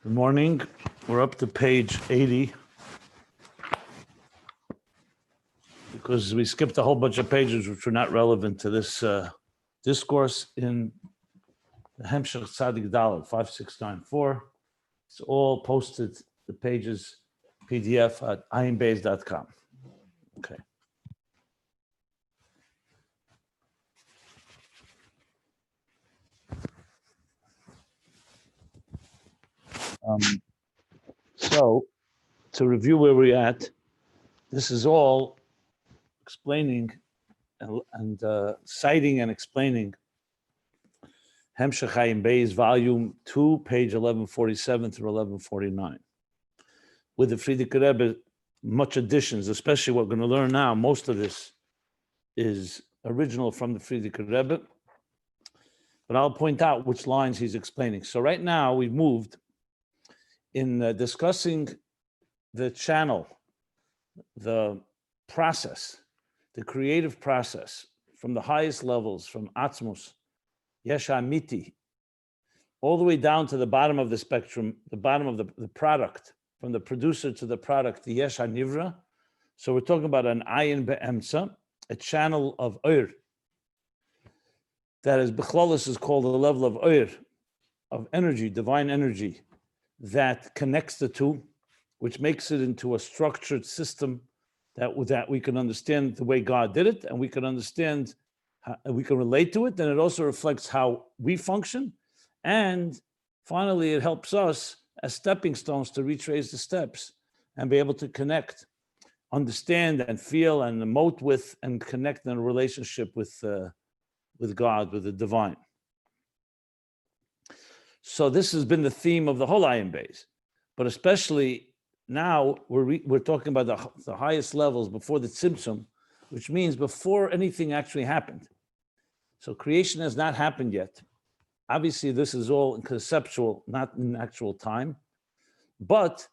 Good morning. We're up to page 80 because we skipped a whole bunch of pages which were not relevant to this discourse in the Hemshech Tzadik Dalet 5694. It's all posted, the pages PDF at ayinbeis.com. Okay. So, to review where we're at, this is all explaining and citing and explaining Hemshech Ayin Beis, volume 2, page 1147 through 1149. With the Frierdiker Rebbe, much additions, especially what we're going to learn now. Most of this is original from the Frierdiker Rebbe, but I'll point out which lines he's explaining. So right now we've moved in discussing the channel, the process, the creative process from the highest levels, from Atzmus, Yesh Amiti, all the way down to the bottom of the spectrum, the bottom of the product, from the producer to the product, the Yesh HaNivra. So we're talking about an Ayin Be'emtza, a channel of Oir. That is, B'chlolis is called the level of Oir, of energy, divine energy, that connects the two, which makes it into a structured system that we can understand the way God did it, and we can understand, we can relate to it, and it also reflects how we function. And finally, it helps us as stepping stones to retrace the steps and be able to connect, understand and feel and emote with and connect in a relationship with God, with the divine. So this has been the theme of the whole Ayin Beis, but especially now we're talking about the highest levels before the Tzimtzum, which means before anything actually happened. So creation has not happened yet. Obviously, this is all conceptual, not in actual time. But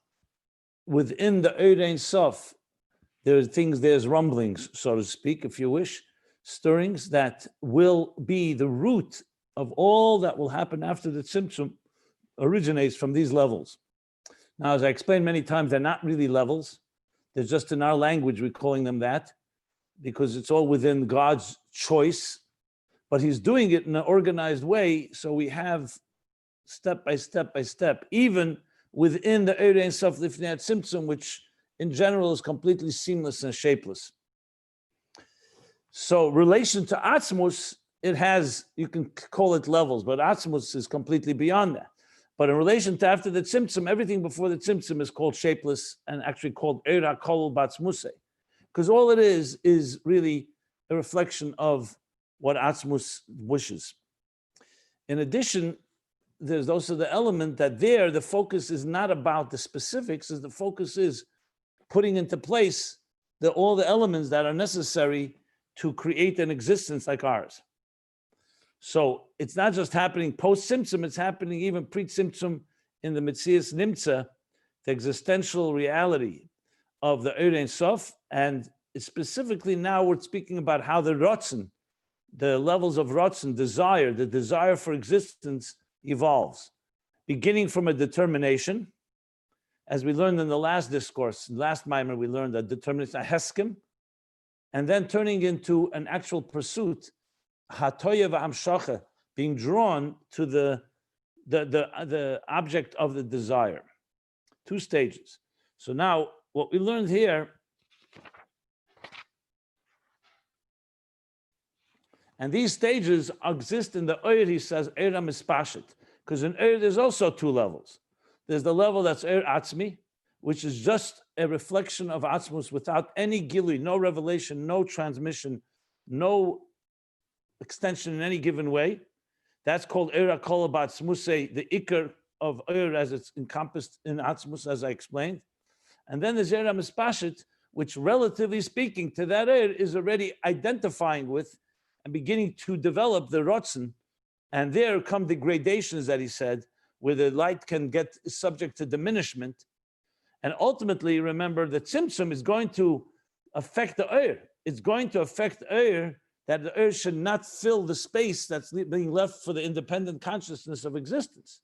within the Eid Ein Sof, there's rumblings, so to speak, if you wish, stirrings that will be the root of all that will happen after the Tzimtzum originates from these levels. Now, as I explained many times, they're not really levels. They're just in our language, we're calling them that, because it's all within God's choice. But he's doing it in an organized way, so we have step by step, even within the Eid Ein Sof Lifnei Tzimtzum, which in general is completely seamless and shapeless. So relation to Atzmus, it has, you can call it levels, but Atzmus is completely beyond that. But in relation to after the Tzimtzum, everything before the Tzimtzum is called shapeless and actually called Eir HaKol Batzmusei, because all it is really a reflection of what Atzmus wishes. In addition, there's also the element that there, the focus is not about the specifics, as the focus is putting into place all the elements that are necessary to create an existence like ours. So it's not just happening post-Tzimtzum, it's happening even pre-Tzimtzum in the Metzias Nimtza, the existential reality of the Eid Ein Sof. And specifically now we're speaking about how the Rotzen, the levels of Rotzen, desire, the desire for existence evolves, beginning from a determination, as we learned in the last discourse, last mimer, we learned that determination, a heskim, and then turning into an actual pursuit, hatoya v'hamshacha, being drawn to the object of the desire. 2 stages. So now what we learned here, and these stages exist in the Eir, he says, Eir HaMispashit, because in Eir there's also 2 levels. There's the level that's Eir Atzmi, which is just a reflection of Atzmus without any gilui, no revelation, no transmission, no extension in any given way. That's called Eir HaKol Batzmusei, the Iker of Eir as it's encompassed in Atzmus, as I explained. And then there's Eir HaMispashit, which relatively speaking to that Eir is already identifying with and beginning to develop the Rotzen. And there come the gradations that he said, where the light can get subject to diminishment. And ultimately, remember, the Tzimtzum is going to affect the Eir. It's going to affect Eir, that the Eir should not fill the space that's being left for the independent consciousness of existence.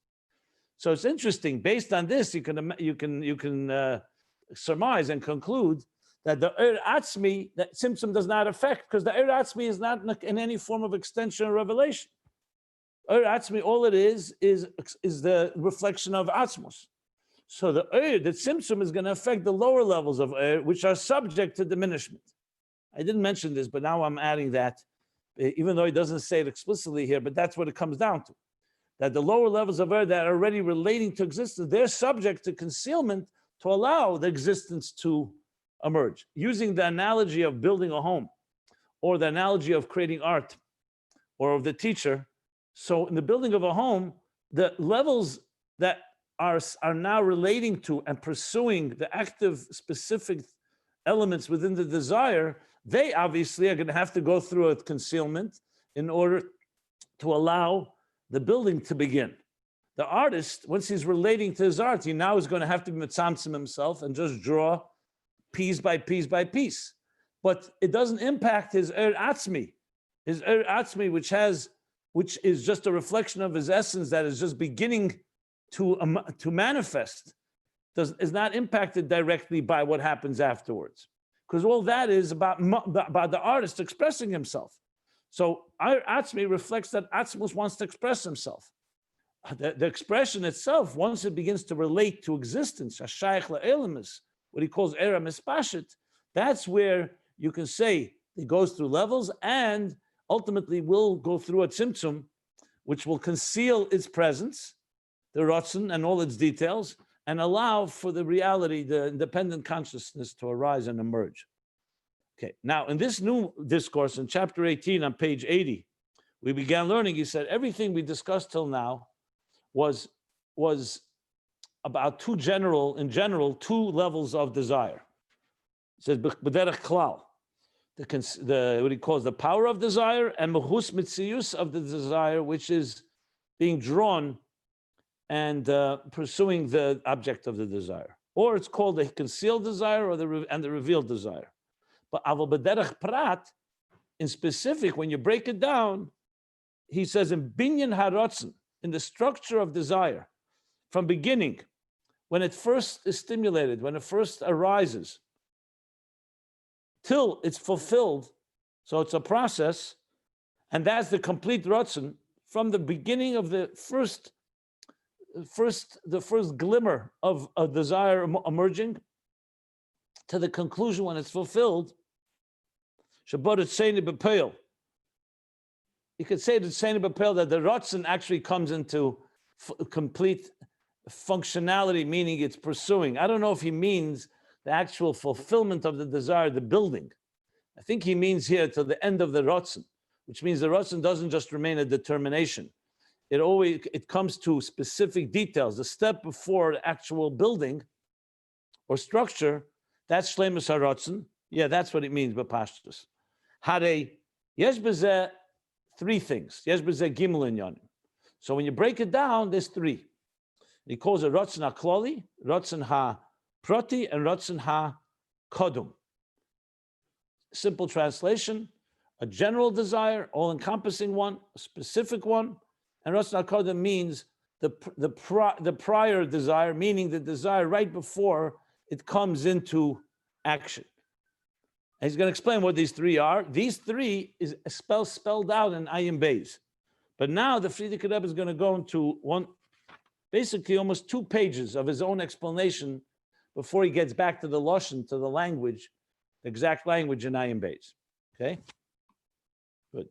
So it's interesting. Based on this, you can surmise and conclude that the Atzmi, that Tzimtzum does not affect, because the Atzmi is not in any form of extension or revelation. Atzmi, all it is the reflection of Atzmos. So the Tzimtzum is going to affect the lower levels of which are subject to diminishment. I didn't mention this, but now I'm adding that, even though he doesn't say it explicitly here, but that's what it comes down to. That the lower levels of that are already relating to existence, they're subject to concealment to allow the existence to emerge. Using the analogy of building a home, or the analogy of creating art, or of the teacher. So in the building of a home, the levels that are now relating to and pursuing the active specific elements within the desire, they obviously are going to have to go through a concealment in order to allow the building to begin. The artist, once he's relating to his art, he now is going to have to mitzamtzim himself and just draw piece by piece by piece. But it doesn't impact his atzmi, which is just a reflection of his essence that is just beginning to manifest, is not impacted directly by what happens afterwards. Because all that is about the artist expressing himself. So our Atzmi reflects that Atzmus wants to express himself. The expression itself, once it begins to relate to existence, Hashayach La'elamis, what he calls Era Mispashit, that's where you can say it goes through levels and ultimately will go through a tzimtzum, which will conceal its presence, the Ratzon and all its details, and allow for the reality, the independent consciousness to arise and emerge. Okay, now in this new discourse in chapter 18 on page 80, we began learning, he said, everything we discussed till now was about two levels of desire. It says, b'derech klal, what he calls the power of desire, and mechus mitzius of the desire, which is being drawn and pursuing the object of the desire. Or it's called the concealed desire or the revealed desire. But aval b'derech prat, in specific, when you break it down, he says in binyan harotzen, in the structure of desire, from beginning, when it first is stimulated, when it first arises, till it's fulfilled, so it's a process, and that's the complete rotzen, from the beginning of the first glimmer of a desire emerging, to the conclusion when it's fulfilled. You could say that the rotzen actually comes into complete functionality, meaning it's pursuing. I don't know if he means the actual fulfillment of the desire, the building. I think he means here to the end of the rotzen, which means the rotzen doesn't just remain a determination. It comes to specific details. The step before the actual building or structure, that's shleimus harotzen. Yeah, that's what it means by pashtus. Hare yesh b'zeh three things. Yesh b'zeh gimel inyanim. So when you break it down, there's three. He calls it rotzen ha-klali, rotzen ha-prati, and rotzen ha-kodum. Simple translation: a general desire, all-encompassing one, a specific one, and rotzen ha-kodum means the prior desire, meaning the desire right before it comes into action. And he's going to explain what these three are. These three is spelled out in Ayin Beis. But now the Frierdiker Rebbe is going to go into basically almost 2 pages of his own explanation before he gets back to the Lashon, to the language, the exact language in Ayin Beis. Okay? Good.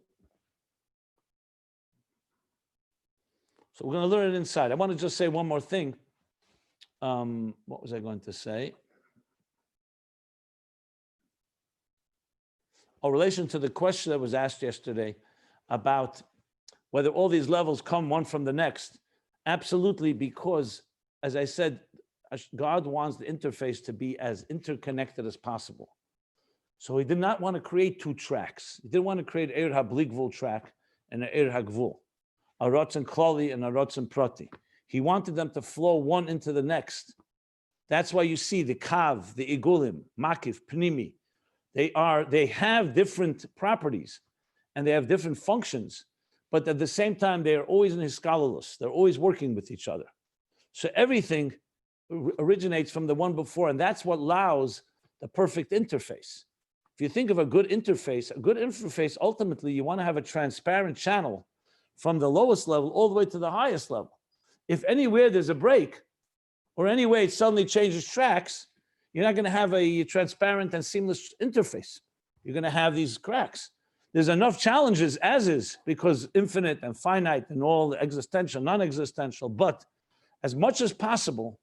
So we're going to learn it inside. I want to just say one more thing. What was I going to say? In relation to the question that was asked yesterday about whether all these levels come one from the next. Absolutely, because, as I said, God wants the interface to be as interconnected as possible. So he did not want to create 2 tracks. He didn't want to create Eir HaBligvul track and an Eir HaGvul, a Rotzen Klali and a Rotzen Prati. He wanted them to flow one into the next. That's why you see the Kav, the Igulim, Makif, Pnimi. They have different properties and they have different functions, but at the same time, they are always in Hiskalalus. They're always working with each other. So everything originates from the one before, and that's what allows the perfect interface. If you think of a good interface, ultimately you want to have a transparent channel from the lowest level all the way to the highest level. If anywhere there's a break, or anyway it suddenly changes tracks, you're not going to have a transparent and seamless interface. You're going to have these cracks. There's enough challenges as is, because infinite and finite and all existential, non-existential, but as much as possible,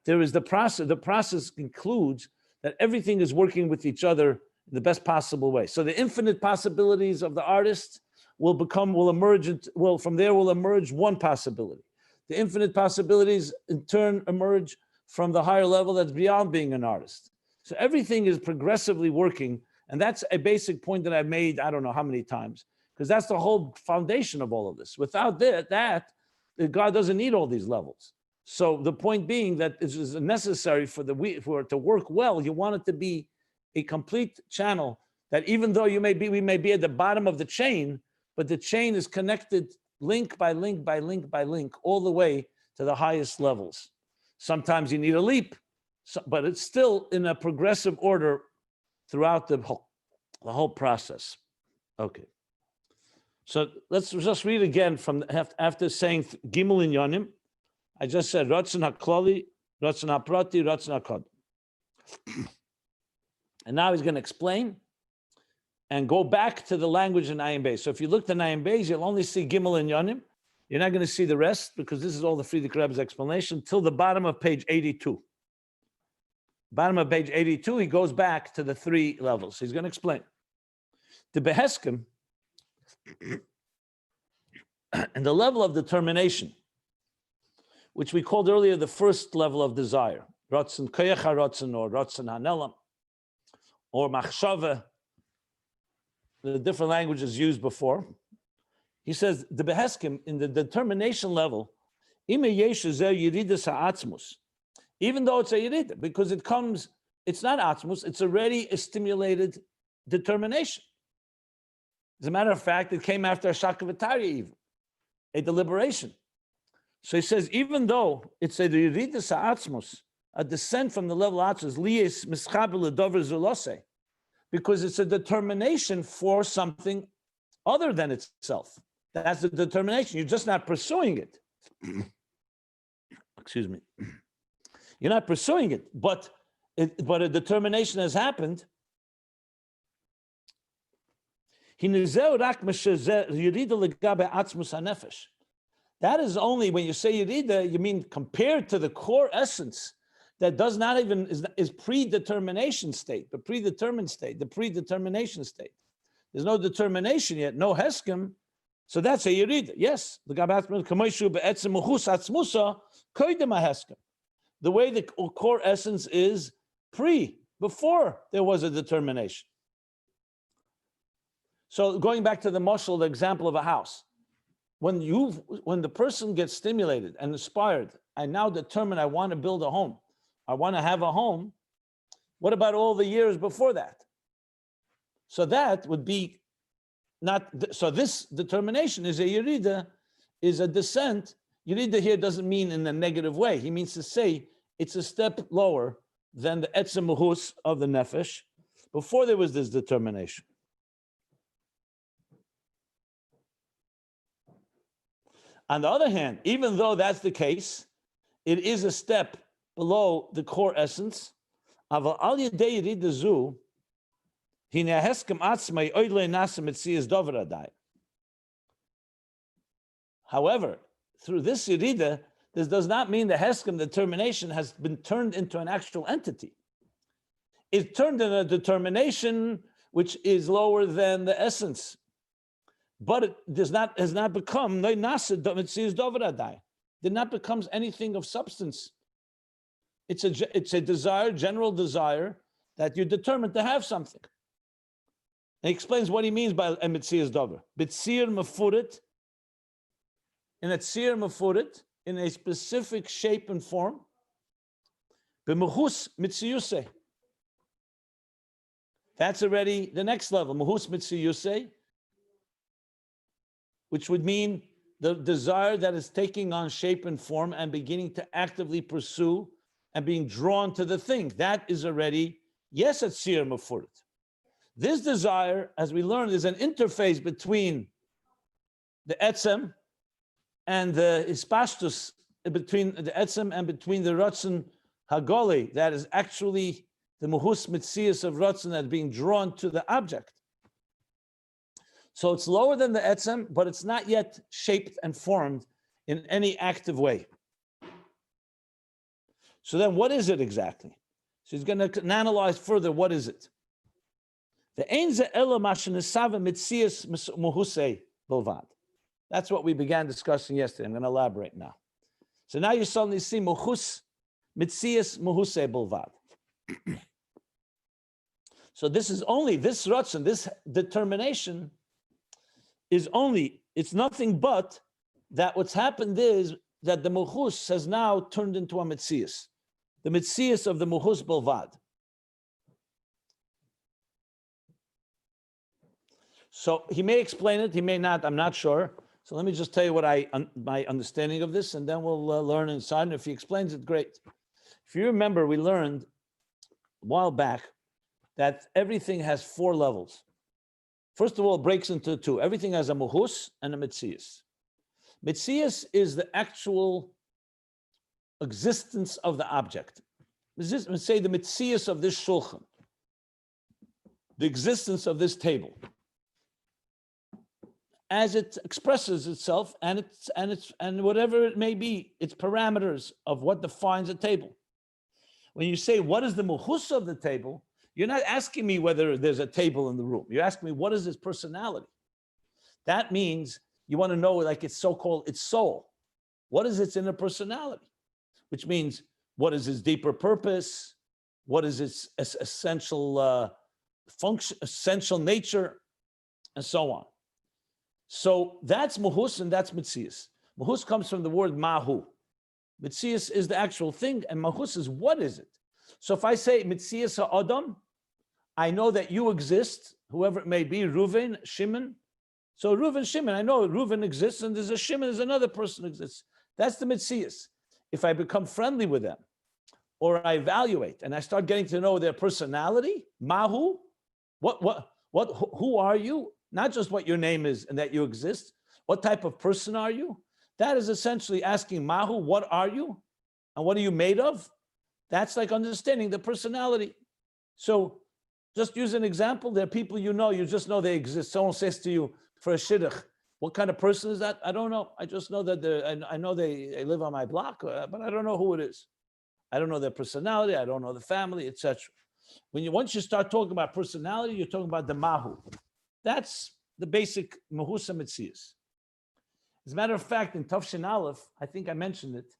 there is the process. The process includes that everything is working with each other in the best possible way. So the infinite possibilities of the artist will emerge one possibility. The infinite possibilities in turn emerge from the higher level that's beyond being an artist. So everything is progressively working, and that's a basic point that I've made I don't know how many times, because that's the whole foundation of all of this. Without that, God doesn't need all these levels. So the point being that it is necessary for it to work well. You want it to be a complete channel that even though we may be at the bottom of the chain, but the chain is connected link by link by link by link all the way to the highest levels. Sometimes you need a leap, but it's still in a progressive order throughout the whole process. Okay. So let's just read again from after saying Gimel Inyanim. I just said Ratzon HaKlali, Ratzon HaPrati, Ratzon HaKod. And now he's going to explain and go back to the language in Ayin Beis. So if you look at Ayin Beis, you'll only see Gimel Inyanim. You're not going to see the rest, because this is all the Frierdiker Rebbe's explanation till the bottom of page 82. Bottom of page 82, he goes back to the three levels. He's going to explain. The Beheskim and the level of determination, which we called earlier the first level of desire, Ratzon Koyach HaRatzon, or Ratzon HaNelam, or Machshava, the different languages used before. He says the Beheskim in the determination level, even though it's a Yerida, because it's not Atzmus, it's already a stimulated determination. As a matter of fact, it came after a Shakavatari even, a deliberation. So he says, even though it's a Yerida Sa'atzmus, a descent from the level of Atzmus, Liyes Mischabel Dover Zulose, because it's a determination for something other than itself. That's the determination. You're just not pursuing it. Excuse me. You're not pursuing it, but a determination has happened. That is only when you say Yerida, you mean compared to the core essence that does not even is predetermination state, the predetermined state, the predetermination state. There's no determination yet, no heskim. So that's a Yerida. Yes, the way the core essence is before there was a determination. So going back to the mashal, the example of a house, when the person gets stimulated and inspired, I now determine I want to build a home, I want to have a home. What about all the years before that? So that would be not. So this determination is a yerida, is a descent. Yerida here doesn't mean in a negative way. He means to say it's a step lower than the etzem mahus of the nefesh before there was this determination. On the other hand, even though that's the case, it is a step below the core essence. However, through this yerida, this does not mean the heskem determination has been turned into an actual entity. It turned into a determination which is lower than the essence, but it has not become did not becomes anything of substance. It's a desire, general desire, that you're determined to have something. And he explains what he means by emetzias dover. B'tzir mefurit, in a tzir mefurit, in a specific shape and form. B'mechus mitziyusei. That's already the next level. Mechus mitziyusei, which would mean the desire that is taking on shape and form and beginning to actively pursue and being drawn to the thing. That is already, yes, it's Sir Mefurit. This desire, as we learned, is an interface between the etzem and the ispashtus, between the etzem and between the Ratzon Hagoli, that is actually the Muhus Mitzias of Ratzon that is being drawn to the object. So it's lower than the etzem, but it's not yet shaped and formed in any active way. So then what is it exactly? So he's going to analyze further, what is it? The Ein Ze'ela Mashenisava Mitzias Muhusei Bilvad. That's what we began discussing yesterday. I'm going to elaborate now. So now you suddenly see Muhus Mitzias Muhusei Bilvad. So this is only, this Ratzon, this determination is only, it's nothing but that what's happened is that the Muhus has now turned into a Mitzias. The Mitzias of the Muhus Bilvad. So he may explain it, he may not, I'm not sure. So let me just tell you what my understanding of this, and then we'll learn inside. And if he explains it, great. If you remember, we learned a while back that everything has 4 levels. First of all, it breaks into 2. Everything has a muhus and a mitzias. Mitzias is the actual existence of the object. Let's say the mitzias of this shulchan, the existence of this table, as it expresses itself and whatever it may be, its parameters of what defines a table. When you say what is the muhus of the table, you're not asking me whether there's a table in the room. You're asking me what is its personality. That means you want to know, like it's so-called its soul. What is its inner personality? Which means what is its deeper purpose? What is its essential function, essential nature, and so on. So that's muhus and that's mitzias. Muhus comes from the word mahu. Mitzias is the actual thing, and mahus is what is it? So if I say mitzias ha'adam, I know that you exist, whoever it may be, Reuven, Shimon. So Reuven, Shimon, I know Reuven exists, and there's a Shimon, there's another person exists. That's the mitzias. If I become friendly with them, or I evaluate, and I start getting to know their personality, mahu, who are you? Not just what your name is and that you exist. What type of person are you? That is essentially asking mahu, what are you? And what are you made of? That's like understanding the personality. So just use an example. There are people you know, you just know they exist. Someone says to you for a shidduch, what kind of person is that? I don't know. I just know that I know they live on my block, but I don't know who it is. I don't know their personality. I don't know the family, etc. Once you start talking about personality, you're talking about the mahu. That's the basic Mehusa Mitzias. As a matter of fact, in Tafshin Aleph, I think I mentioned it,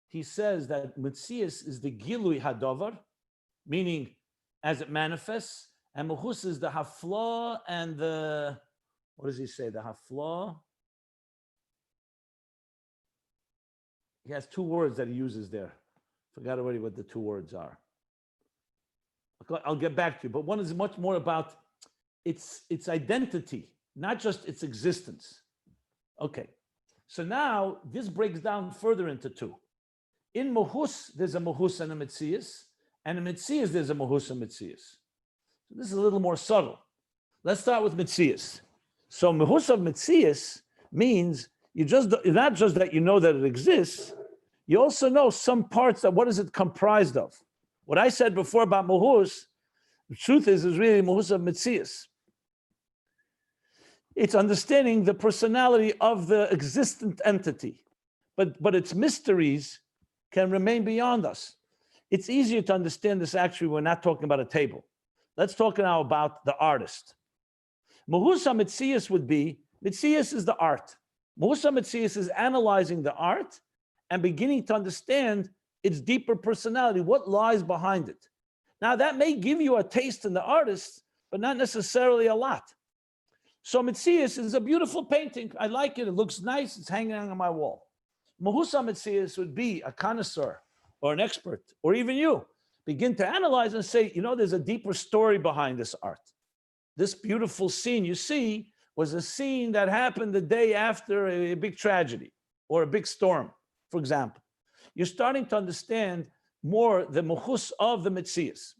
he says that Mitzias is the Gilui Hadovar, meaning as it manifests, and Mehus is the Hafla and the, what does he say, the Hafla? He has 2 words that he uses there. Forgot already what the 2 words are. I'll get back to you, but one is much more about its identity, not just its existence. Okay, so now this breaks down further into 2. In Mohus, there's a Mohus and a Mitzias, and in Mitzias, there's a Mohus and Mitzias. So this is a little more subtle. Let's start with Mitzias. So Mohus of Mitzias means not just that you know that it exists, you also know some parts of what is it comprised of. What I said before about Mohus, the truth is really Mohus of Mitzias. It's understanding the personality of the existent entity, but its mysteries can remain beyond us. It's easier to understand this actually. We're not talking about a table. Let's talk now about the artist. Mohusa Mitzias would be, Mitzias is the art. Mohusa Mitzias is analyzing the art and beginning to understand its deeper personality, what lies behind it. Now that may give you a taste in the artist, but not necessarily a lot. So Mitzias is a beautiful painting. I like it. It looks nice. It's hanging on my wall. Mohusa Mitzias would be a connoisseur or an expert, or even you. Begin to analyze and say, there's a deeper story behind this art. This beautiful scene you see, was a scene that happened the day after a big tragedy or a big storm, for example. You're starting to understand more the muhus of the Metzias.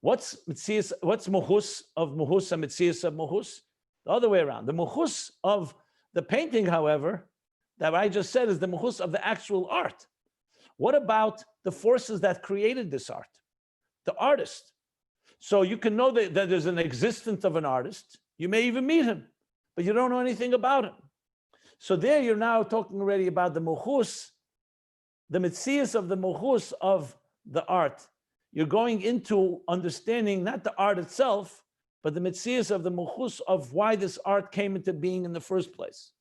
What's Metzias? What's muhus of muhus and Metzias of muhus? The other way around. The muhus of the painting, however, that I just said is the muhus of the actual art. What about the forces that created this art? The artist. So you can know that there's an existence of an artist. You may even meet him, but you don't know anything about him. So there you're now talking already about the muhus, the metzias of the muhus of the art. You're going into understanding not the art itself, but the metzias of the muhus of why this art came into being in the first place.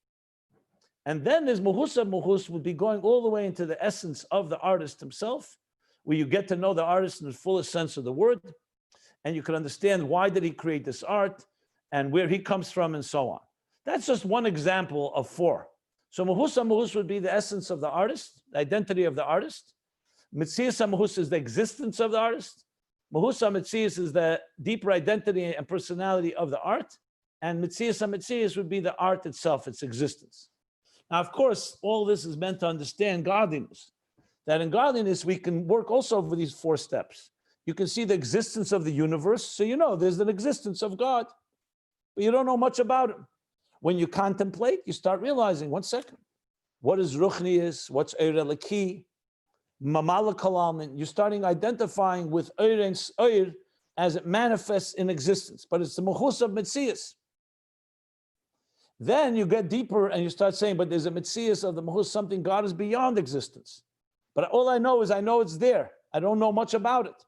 And then there's muhus of muhus would be going all the way into the essence of the artist himself, where you get to know the artist in the fullest sense of the word, and you can understand why did he create this art and where he comes from and so on. That's just one example of four. So muhus muhus would be the essence of the artist, the identity of the artist. Metzias muhus is the existence of the artist. Muhus metzias is the deeper identity and personality of the art. And metzias metzias would be the art itself, its existence. Now, of course, all this is meant to understand godliness. That in godliness, we can work also over these four steps. You can see the existence of the universe. So you know there's an existence of God, but you don't know much about him. When you contemplate, you start realizing, 1 second, what is ruchnius, what's eir eliki, mamala kalam, you're starting identifying with eir as it manifests in existence, but it's the muhus of metzias. Then you get deeper and you start saying, but there's a metzias of the muhus, something God is beyond existence. But all I know is I know it's there. I don't know much about it.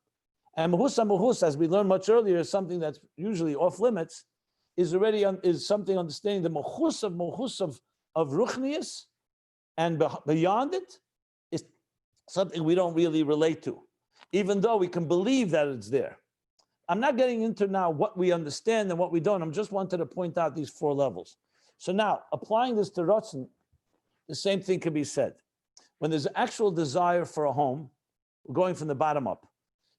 And muhus, as we learned much earlier, is something that's usually off limits, is already is something understanding the muhus of ruchnius, and beyond it is something we don't really relate to, even though we can believe that it's there. I'm not getting into now what we understand and what we don't. I'm just wanted to point out these four levels. So now, applying this to Ratzon, the same thing can be said. When there's an actual desire for a home, we're going from the bottom up.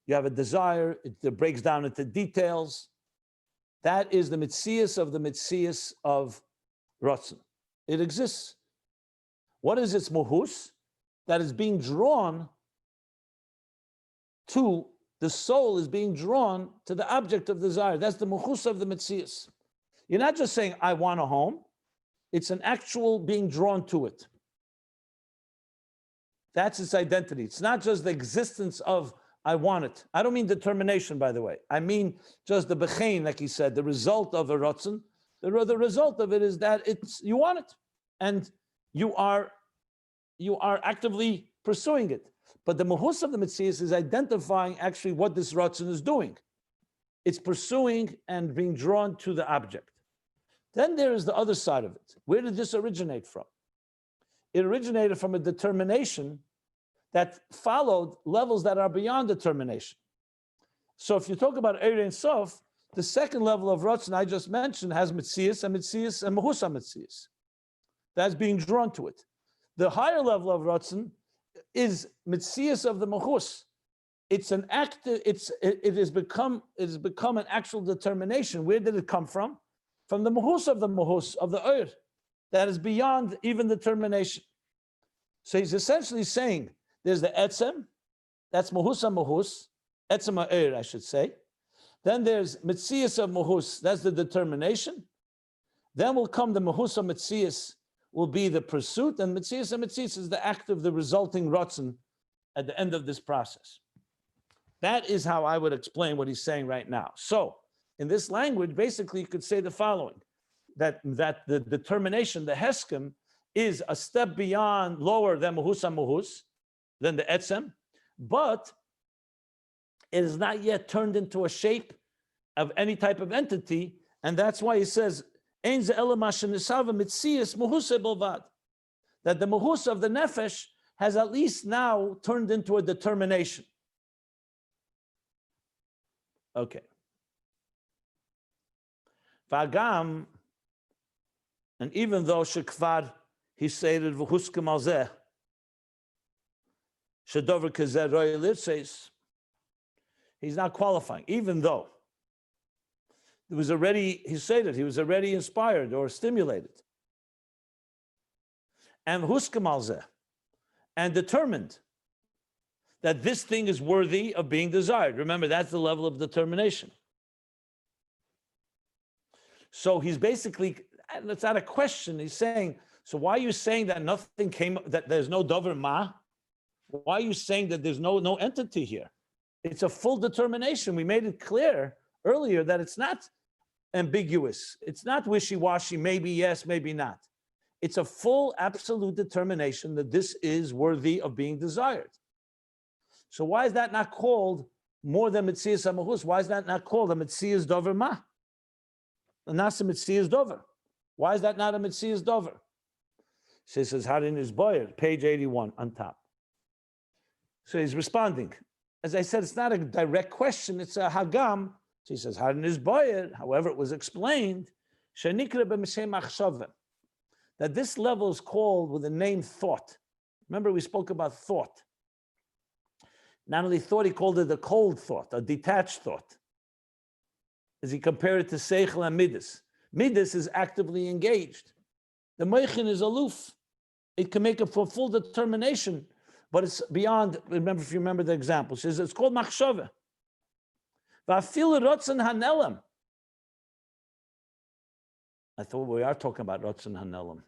You have a desire, it breaks down into details. That is the metzias of Ratzon. It exists. What is its muhus? That is being drawn to, the soul is being drawn to the object of desire. That's the muhus of the metzias. You're not just saying, I want a home. It's an actual being drawn to it. That's its identity. It's not just the existence of, I want it. I don't mean determination, by the way. I mean just the bechein, like he said, the result of a ratzon. The result of it is that you want it, and you are actively pursuing it. But the muhus of the metzias is identifying actually what this ratzon is doing. It's pursuing and being drawn to the object. Then there is the other side of it. Where did this originate from? It originated from a determination that followed levels that are beyond determination. So if you talk about Eir Ein Sof, the second level of Ratzon I just mentioned has metzias and muhus metzias. That's being drawn to it. The higher level of Ratzon is metzias of the muhus. It's an act. It has become an actual determination. Where did it come from? From the muhus of the Eir, that is beyond even determination. So he's essentially saying there's the etzem, that's muhus, etzem ha'eir, I should say. Then there's metzias of muhus, that's the determination. Then will come the muhus of metzias, will be the pursuit, and metzias is the act of the resulting ratzon at the end of this process. That is how I would explain what he's saying right now. So, in this language, basically you could say the following, that the determination, the heskem, is a step beyond, lower than muhus, than the etzem, but it is not yet turned into a shape of any type of entity, and that's why he says, that the muhus of the nefesh has at least now turned into a determination. Okay. Vagam, and even though shekvar he stated v'huskem al zeh shedover kazeh roy litzes, he's not qualifying. Even though It was already, he said it, he was already inspired or stimulated. And huskam al zeh, and determined that this thing is worthy of being desired. Remember, that's the level of determination. So he's basically, and it's not a question, he's saying, so why are you saying that nothing came, that there's no dover ma? Why are you saying that there's no entity here? It's a full determination. We made it clear earlier that it's not ambiguous. It's not wishy-washy, maybe yes, maybe not. It's a full, absolute determination that this is worthy of being desired. So why is that not called more than Metzias HaMahus? Why is that not called a Metzias Dover Ma? And not a Metzias Dover. Why is that not a Metzias Dover? So he says, Harin is Boyer, page 81 on top. So he's responding. As I said, it's not a direct question, it's a Hagam. So he says, Harin is Boyer, however it was explained, that this level is called with the name thought. Remember we spoke about thought. Not only thought, he called it a cold thought, a detached thought. As he compared it to Seichel and Midas. Midas is actively engaged. The Meichin is aloof. It can make it for full determination, but it's beyond, remember, if you remember the example, says it's called Machshava. Va'afil rotzen hanelam. I thought we are talking about rotzen hanelam.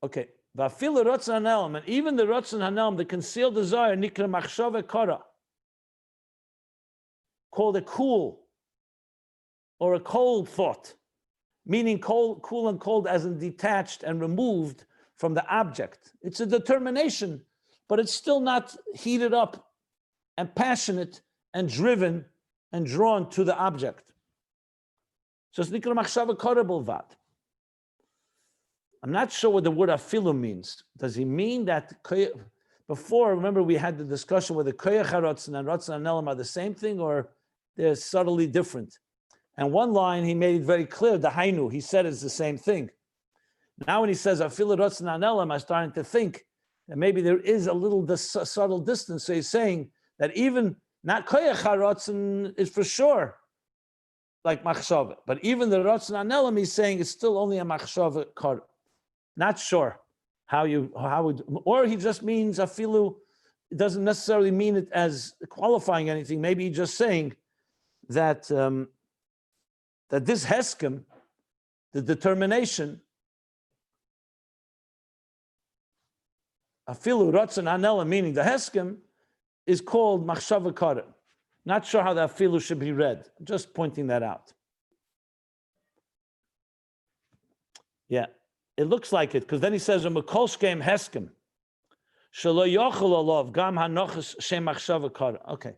Okay. Va'afil rotzen hanelam, and even the rotzen hanelam, the concealed desire, nikra machshava kara, called a cool or a cold thought, meaning cool and cold as in detached and removed from the object. It's a determination, but it's still not heated up and passionate and driven and drawn to the object. So it's nikra machshava kara bilvad. I'm not sure what the word afilu means. Does he mean that before, remember we had the discussion whether koyach harotzen and rotzen hanelam are the same thing or they're subtly different. And one line he made it very clear, the hainu, he said it's the same thing. Now when he says afilu rotzen hanelam, I'm starting to think that maybe there is a little subtle distance. So he's saying that even not koyach harotzen is for sure like machshava, but even the rotzen hanelam, he's saying it's still only a machshava kar. Not sure how would, or he just means afilu. It doesn't necessarily mean it as qualifying anything. Maybe he's just saying that that this heskem, the determination, afilu rotzen hanela, meaning the heskem, is called machshava kara. Not sure how the afilu should be read. I'm just pointing that out. Yeah. It looks like it, because then he says, "U'mekolshkeim heskem, shelo yochel olav gam hanochas shem machshava kara." Okay,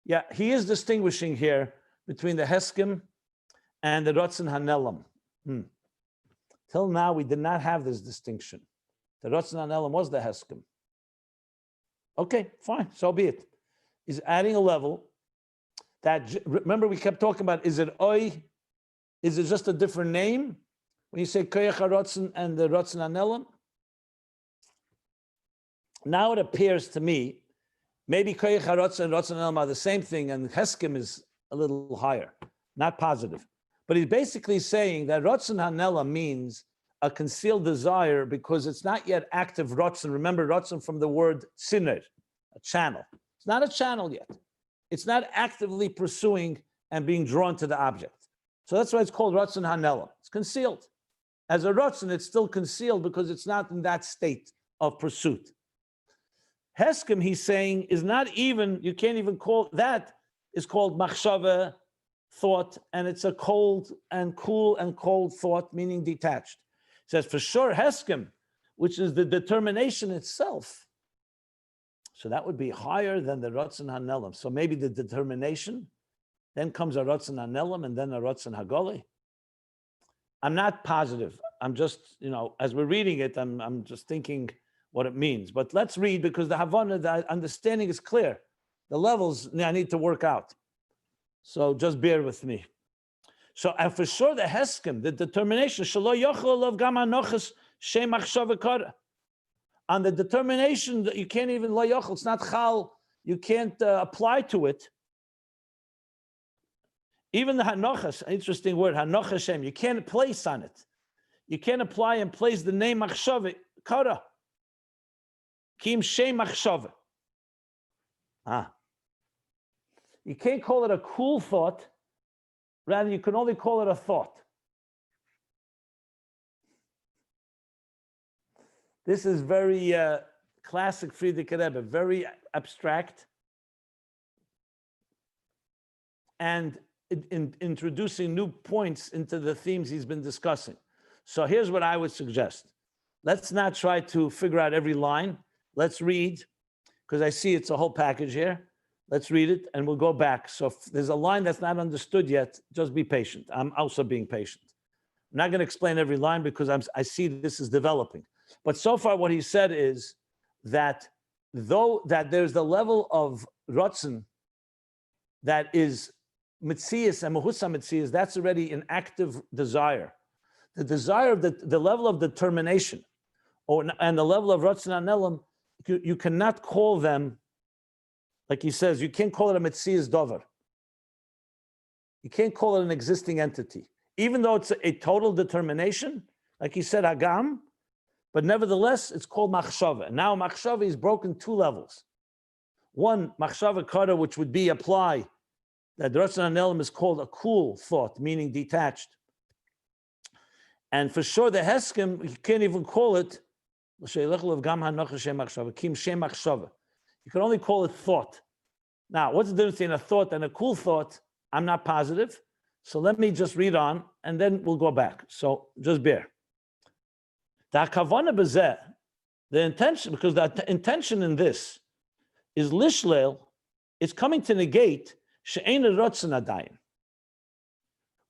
yeah, he is distinguishing here between the heskem and the rotzen hanelam. Till now, we did not have this distinction. The rotzen hanelam was the heskem. Okay, fine, so be it. He's adding a level that, remember, we kept talking about: is it oi? Is it just a different name? When you say koyach harotzen and the rotzen hanelam, now it appears to me, maybe koyach harotzen and rotzen hanelam are the same thing, and heskem is a little higher, not positive. But he's basically saying that rotzen hanelam means a concealed desire because it's not yet active rotzen. Remember rotzen from the word sinner, a channel. It's not a channel yet. It's not actively pursuing and being drawn to the object. So that's why it's called rotzen hanelam. It's concealed. As a rotzen, it's still concealed because it's not in that state of pursuit. Heskem, he's saying, is not even, you can't even call that, is called machshava, thought, and it's a cold and cool and cold thought, meaning detached. It says for sure heskem, which is the determination itself. So that would be higher than the rotzen hanelam. So maybe the determination, then comes a rotzen hanelam, and then a rotzen hagoli. I'm not positive. I'm just, as we're reading it, I'm just thinking what it means. But let's read, because the Havana, the understanding is clear. The levels I need to work out. So just bear with me. So, and for sure, the heskem, the determination, shelo yochel of gam hanochas shem machshava kara. On the determination that you can't even lo yochel, it's not chal, you can't apply to it. Even the hanochas, interesting word, hanocha Shem, you can't place on it. You can't apply and place the name machshava, kara. Kim Shem machshava. You can't call it a cool thought. Rather, you can only call it a thought. This is very classic Frierdiker Rebbe, very abstract, and introducing new points into the themes he's been discussing. So here's what I would suggest. Let's not try to figure out every line. Let's read, because I see it's a whole package here. Let's read it, and we'll go back. So if there's a line that's not understood yet, just be patient. I'm also being patient. I'm not going to explain every line because I see this is developing. But so far what he said is that though that there's the level of Ratzon that is Metzias and Mehusa Metzias, that's already an active desire. The desire of the level of determination and the level of Ratzon Anelam, you cannot call them, like he says, you can't call it a Metzias Dover. You can't call it an existing entity. Even though it's a total determination, like he said, Hagam, but nevertheless, it's called machshava. Now, machshava is broken two levels. One, machshava kara, which would be apply, that Ratzon Anelam is called a cool thought, meaning detached. And for sure, the heskim, you can't even call it, you can only call it thought. Now, what's the difference between a thought and a cool thought? I'm not positive. So let me just read on, and then we'll go back. So just bear. The intention, because the intention in this is lishlel, it's coming to negate she'ein rotzen adayin.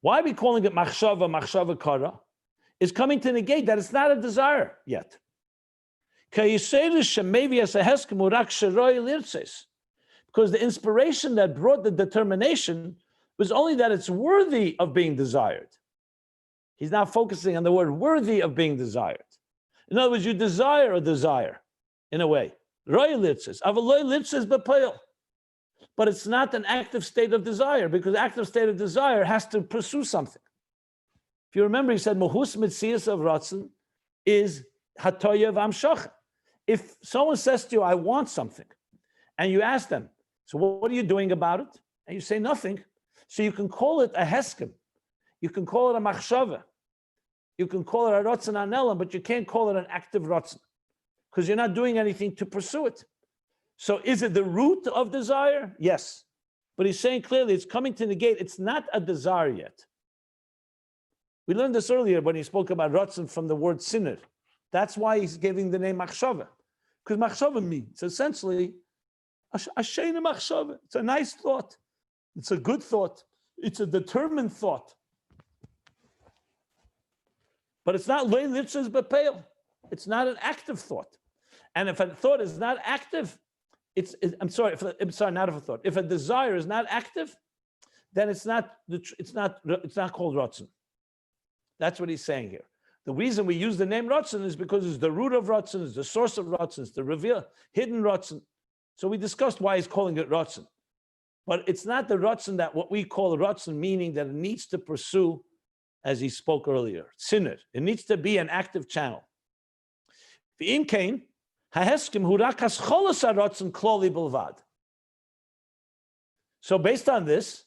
Why are we calling it machshava kara? It's coming to negate that it's not a desire yet. Because the inspiration that brought the determination was only that it's worthy of being desired. He's now focusing on the word worthy of being desired. In other words, you desire a desire, in a way. But it's not an active state of desire, because active state of desire has to pursue something. If you remember, he said, Mohus Mitzias of Ratzon is Hatoya V'amshocha. If someone says to you, I want something, and you ask them, so what are you doing about it? And you say nothing. So you can call it a heskim. You can call it a machshava. You can call it a Ratzon Anelam, but you can't call it an active Ratzon, because you're not doing anything to pursue it. So is it the root of desire? Yes. But he's saying clearly it's coming to negate. It's not a desire yet. We learned this earlier when he spoke about Ratzon from the word sinner. That's why he's giving the name machshava. Because machshava means essentially a sheina machshava. It's a nice thought. It's a good thought. It's a determined thought. But it's not lei litzes bepeil. It's not an active thought. And if a thought is not active, not if a thought. If a desire is not active, then it's not called Ratzon. That's what he's saying here. The reason we use the name Ratzon is because it's the root of Ratzon, it's the source of Ratzon, it's the reveal, hidden Ratzon. So we discussed why he's calling it Ratzon. But it's not the Ratzon that what we call Ratzon, meaning that it needs to pursue, as he spoke earlier, sinner. It needs to be an active channel. V'im kain, ha'heskim hu rak hascholos haratzon kloli bilvad. So based on this,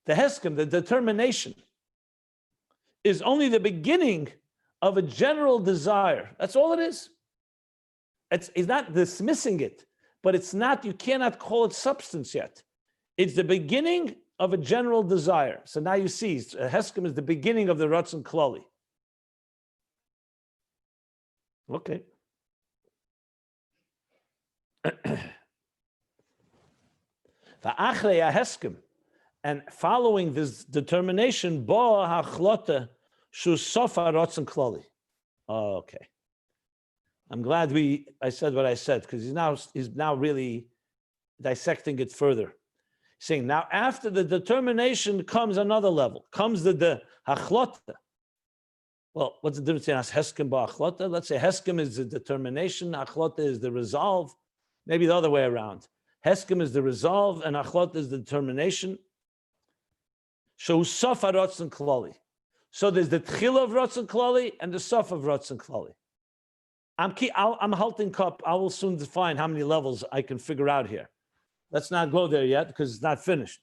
the heskim, the determination, is only the beginning of a general desire. That's all it is. He's not dismissing it, but it's not, you cannot call it substance yet. It's the beginning of a general desire. So now you see, Heskim is the beginning of the Ratzon Klali. Okay. Va'achrei Heskim, and following this determination, bo hachlota shu sofa Ratzon Klali. Okay. I'm glad I said what I said, because he's now really dissecting it further. Saying now after the determination comes another level, comes the hachlota. Well, what's the difference between heskim ba hachlota? Let's say heskim is the determination, hachlota is the resolve. Maybe the other way around. Heskim is the resolve and hachlota is the determination. So sof harotzen klali. So there's the tchila of rotzen klali and the sof of rotzen klali. I'm halting up. I will soon define how many levels I can figure out here. Let's not go there yet because it's not finished.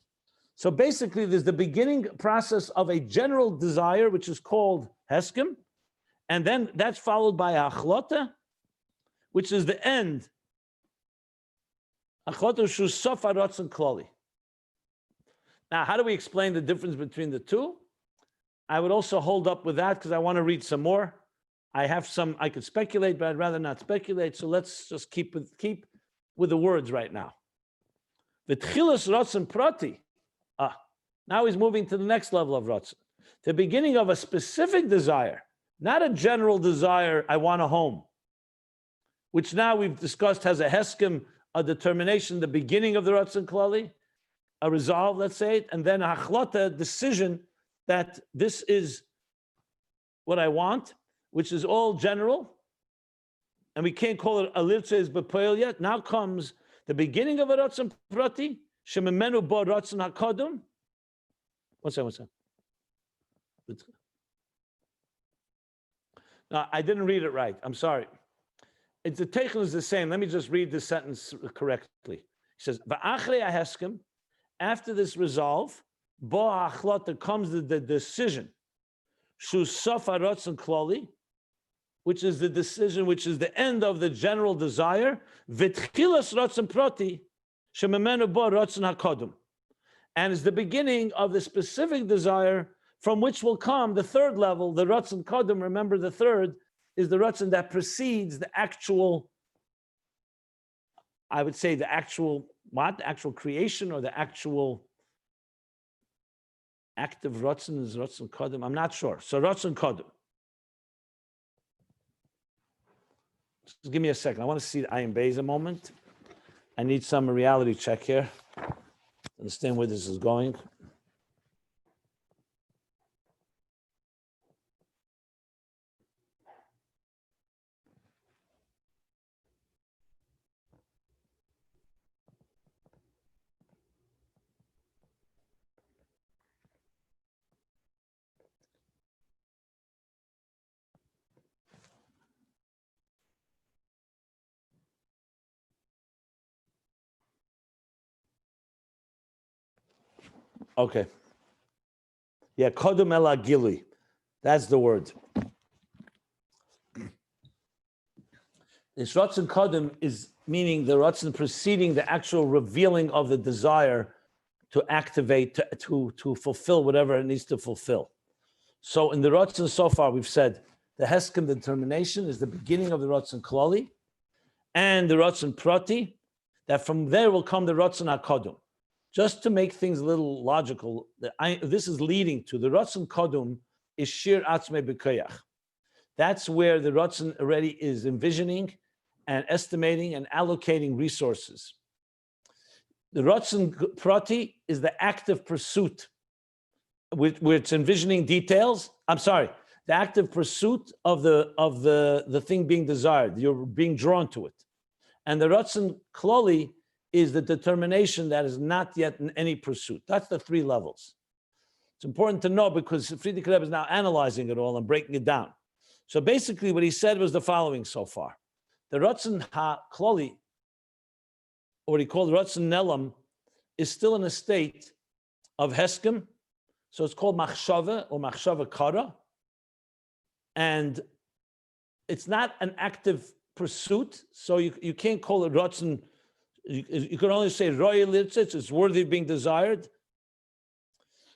So basically, there's the beginning process of a general desire, which is called heskim, and then that's followed by achlota, which is the end. Achlota shu sof harotzen klali. Now, how do we explain the difference between the two? I would also hold up with that because I want to read some more. I have some, I could speculate, but I'd rather not speculate. So let's just keep with the words right now. V'tchilas rotzen prati. Now he's moving to the next level of rotzen. The beginning of a specific desire, not a general desire, I want a home, which now we've discussed has a heskim, a determination, the beginning of the rotzen klali, a resolve, let's say, and then a achlota, decision that this is what I want, which is all general, and we can't call it a lirtzeh b'poel yet. Now comes the beginning of a rotzen prati, shememenu bo rotzen hakodum. What's that? No, I didn't read it right. I'm sorry. It's the teichel is the same. Let me just read the sentence correctly. He says, "Va'achrei haheskim," after this resolve, bo ha'achlota comes the decision, shu sof harotzen klali, which is the decision, which is the end of the general desire, v'tchilas rotzen prati, shememenu bo rotzen hakodum, and is the beginning of the specific desire from which will come the third level, the rotzen kodum. Remember, the third is the rotzen that precedes the actual, I would say the actual, what? The actual creation or the actual active rotzen is rotzen kodum. I'm not sure. So rotzen kodum. Just give me a second. I want to see the Ayin Beis a moment. I need some reality check here. Understand where this is going. Okay. Yeah, kodum el agili. That's the word. This rotzen kodum is meaning the rotzen preceding the actual revealing of the desire to activate, to fulfill whatever it needs to fulfill. So in the rotzen so far, we've said the heskim determination is the beginning of the rotzen klali, and the rotzen prati, that from there will come the rotzen hakodum. Just to make things a little logical, this is leading to the rotzen kodum is shir atzmei b'koyach. That's where the rotzen already is envisioning and estimating and allocating resources. The rotzen prati is the active pursuit, where it's envisioning details. I'm sorry, the active pursuit of the thing being desired. You're being drawn to it, and the rotzen kloli is the determination that is not yet in any pursuit. That's the three levels. It's important to know because Friedrich Rebbe is now analyzing it all and breaking it down. So basically what he said was the following so far. The Rotzen HaKloli, or what he called Rotzen Nelam, is still in a state of Heskim. So it's called Machshava or Machshava Kara. And it's not an active pursuit. So you can't call it Rotzen. You could only say royal litzitz, it's worthy of being desired.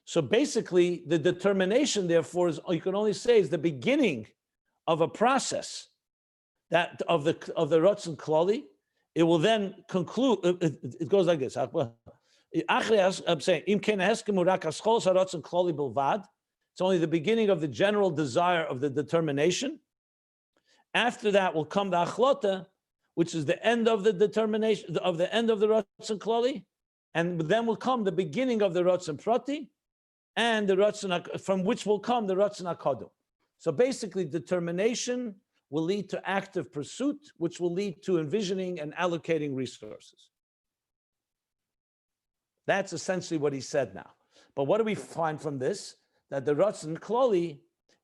So basically, the determination, therefore, is you can only say is the beginning of a process that of the rotzen klali. It will then conclude. It goes like this. I'm saying it's only the beginning of the general desire of the determination. After that will come the achlota, which is the end of the determination, of the end of the rotzen klali, and then will come the beginning of the rotzen prati, and the rotzen, from which will come the rotzen hakodum. So basically, determination will lead to active pursuit, which will lead to envisioning and allocating resources. That's essentially what he said now. But what do we find from this? That the Ratzon Kloli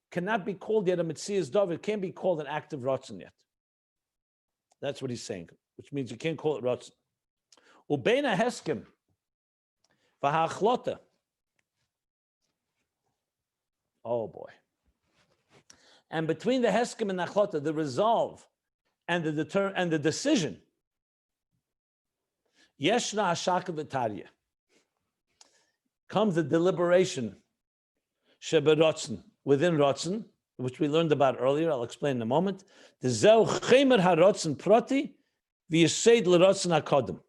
cannot be called yet a Metzias Dov. It can't be called an active Ratzon yet. That's what he's saying, which means you can't call it Ratzon. Ubeina Heskim V'ha'achlota. Oh boy. And between the Heskim and the Achlota, the resolve and the decision, Yeshna Hashaka V'tarya, comes the deliberation, Shebe Ratzon, within Ratzon, which we learned about earlier. I'll explain in a moment. The Zeu Chemer HaRatzon Prati V'Yesed L'Ratzon HaKodem.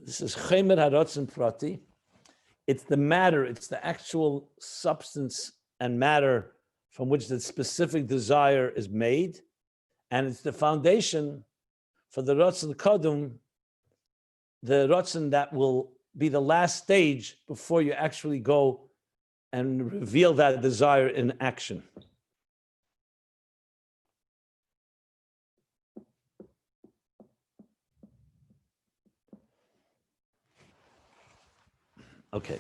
This is Chemer HaRatzon Prati. It's the matter, it's the actual substance and matter from which the specific desire is made. And it's the foundation for the Ratzon Kodum, the Ratzon that will be the last stage before you actually go and reveal that desire in action. Okay.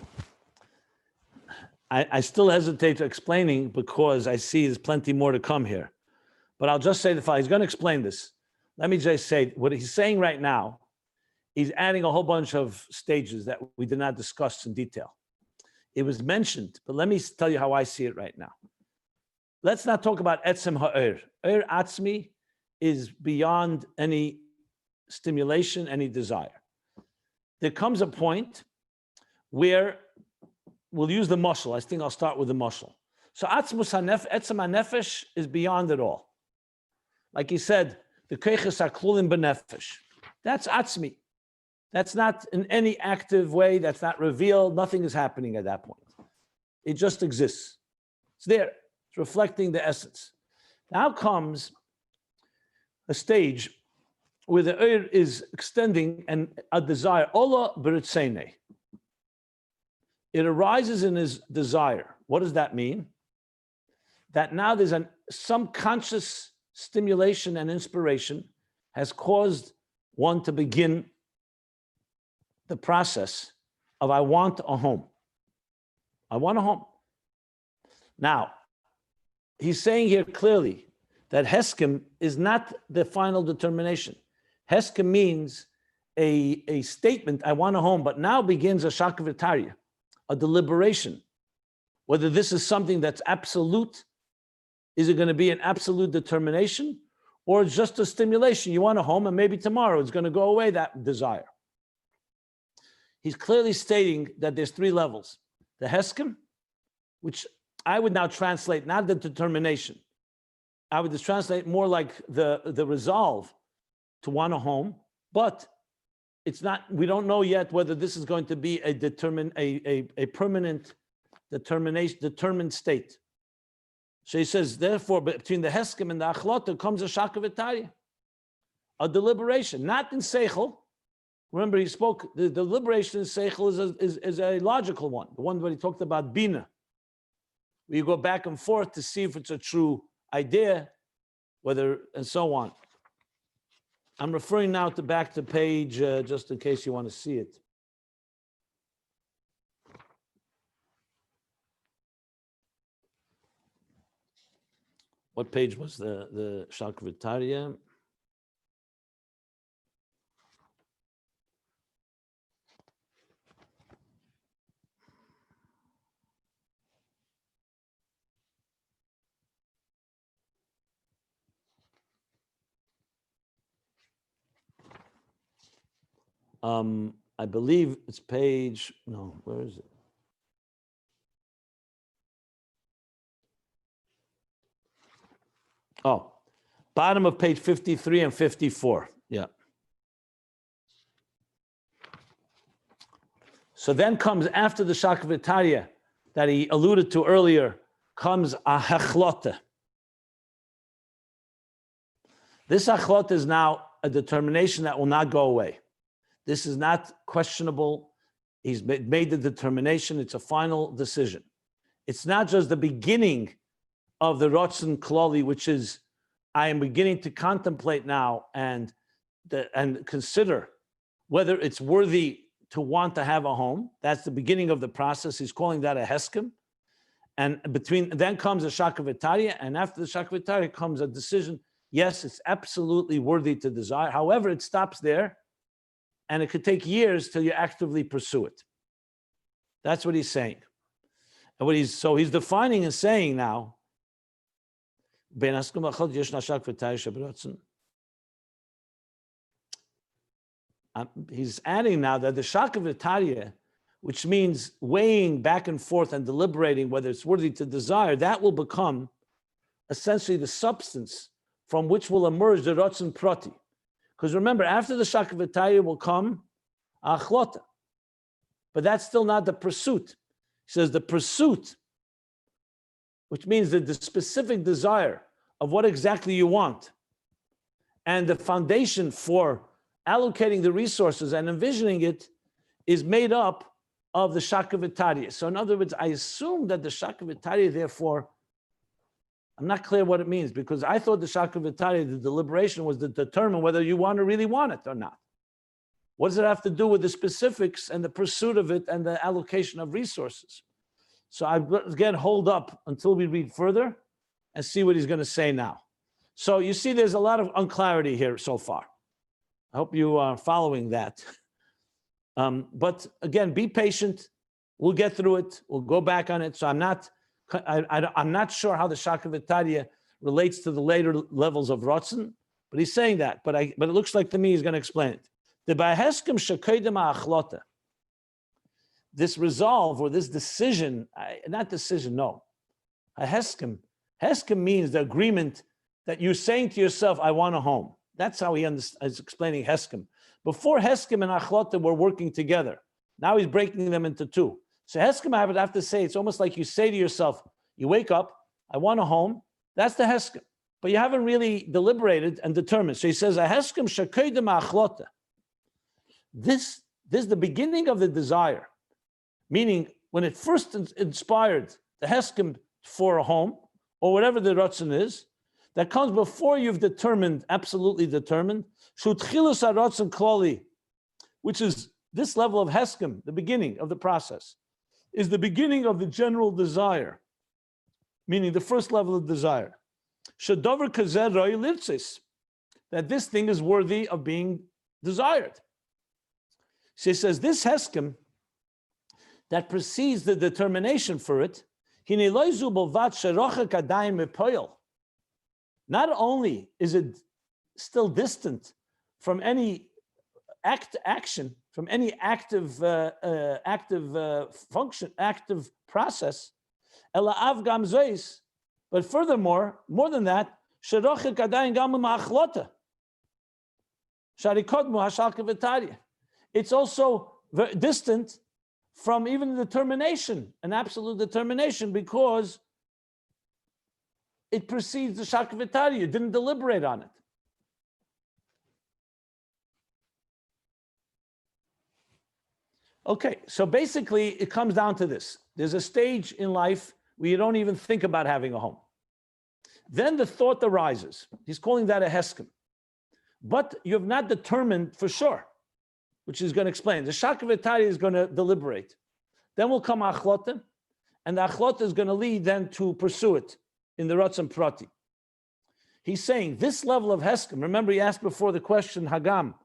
I still hesitate to explaining because I see there's plenty more to come here. But I'll just say the following. He's going to explain this. Let me just say what he's saying right now. He's adding a whole bunch of stages that we did not discuss in detail. It was mentioned, but let me tell you how I see it right now. Let's not talk about etzem ha'er. Er atzmi is beyond any stimulation, any desire. There comes a point where we'll use the mushal. I think I'll start with the mushal. So atzmus etzem hanefesh is beyond it all. Like he said, the keiches are klulim benefesh. That's atzmi. That's not in any active way. That's not revealed. Nothing is happening at that point. It just exists. It's there. It's reflecting the essence. Now comes a stage where the Eir is extending a desire. Ola b'ritzeinei. It arises in his desire. What does that mean? That now there's some conscious stimulation and inspiration has caused one to begin the process of I want a home. I want a home. Now, he's saying here clearly that Heskim is not the final determination. Heskim means a statement, I want a home, but now begins a shakavitaria, a deliberation. Whether this is something that's absolute, is it going to be an absolute determination, or it's just a stimulation? You want a home and maybe tomorrow it's going to go away, that desire. He's clearly stating that there's three levels. The Heskim, which I would now translate, not the determination. I would just translate more like the resolve to want a home, but it's not, we don't know yet whether this is going to be a permanent determined state. So he says, therefore, between the Heskim and the Achlota comes a shakavitari, a deliberation, not in Seichel. Remember, he spoke, the deliberation in Seichel is a logical one, the one where he talked about Bina. Where you go back and forth to see if it's a true idea, whether, and so on. I'm referring now back to page, just in case you want to see it. What page was the Shakvitaria? I believe it's page, no, where is it? Oh, bottom of page 53 and 54. Yeah. So then comes, after the Shakvitaria that he alluded to earlier, comes a hechlota. This hechlota is now a determination that will not go away. This is not questionable. He's made the determination. It's a final decision. It's not just the beginning of the Ratzon Klali, which is, I am beginning to contemplate now and consider whether it's worthy to want to have a home. That's the beginning of the process. He's calling that a heskim. And then comes a shakavitaria, and after the shakavitaria comes a decision. Yes, it's absolutely worthy to desire. However, it stops there, and it could take years till you actively pursue it. That's what he's saying. And he's defining and saying now. He's adding now that the shakavitaria, which means weighing back and forth and deliberating whether it's worthy to desire, that will become essentially the substance from which will emerge the Ratzon Prati. Because remember, after the Shakavitaya will come Achlota. But that's still not the pursuit. He says the pursuit, which means that the specific desire of what exactly you want, and the foundation for allocating the resources and envisioning it is made up of the Shakavitaya. So in other words, I assume that the Shakavitaya, therefore, I'm not clear what it means, because I thought the Shakavitaya, the deliberation, was to determine whether you really want it or not. What does it have to do with the specifics and the pursuit of it and the allocation of resources? So I again hold up until we read further and see what he's going to say now. So you see there's a lot of unclarity here so far. I hope you are following that. But again, be patient. We'll get through it. We'll go back on it. So I'm not sure how the Shakavitaya relates to the later levels of Ratzon, but he's saying that. But it looks like to me he's going to explain it. The Baheskim Shekodim Achlota. This resolve or this decision, not decision, no. A heskim. Heskim means the agreement that you're saying to yourself, I want a home. That's how he is explaining heskim. Before heskim and achlota were working together. Now he's breaking them into two. So heskim, I would have to say, it's almost like you say to yourself, you wake up, I want a home. That's the heskim. But you haven't really deliberated and determined. So he says, a heskim shekodim achlota. This is the beginning of the desire. Meaning, when it first inspired the heskim for a home, or whatever the ratzon is, that comes before you've determined, absolutely determined, shutchilus haratzon klali, which is this level of heskim, the beginning of the process, is the beginning of the general desire, meaning the first level of desire. Shadover kazer roi lirtzis, that this thing is worthy of being desired. She says this heskim that precedes the determination for it, not only is it still distant from any action, from any active function, active process, but furthermore, more than that, it's also very distant from even determination, an absolute determination, because it precedes the Shakavitari. You didn't deliberate on it. Okay, so basically it comes down to this. There's a stage in life where you don't even think about having a home. Then the thought arises. He's calling that a heskim. But you have not determined for sure, which he's going to explain. The Shakavitari is going to deliberate. Then will come Achlota, and the Achlota is going to lead then to pursue it in the Ratzon Prati. He's saying this level of heskim, remember he asked before the question, Hagam,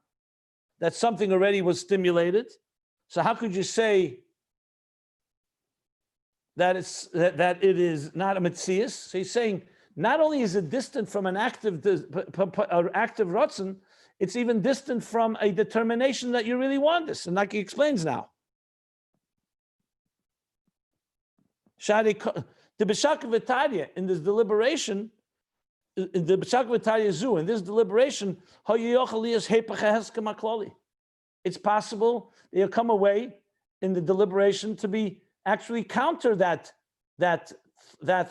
that something already was stimulated. So how could you say that it is not a metzias? So he's saying not only is it distant from an active Ratzon, it's even distant from a determination that you really want this. And like he explains now. The B'Shakavitaya in this deliberation, in the B'Shakavitaya Zu, in this deliberation, it's possible that you'll come away in the deliberation to be actually counter that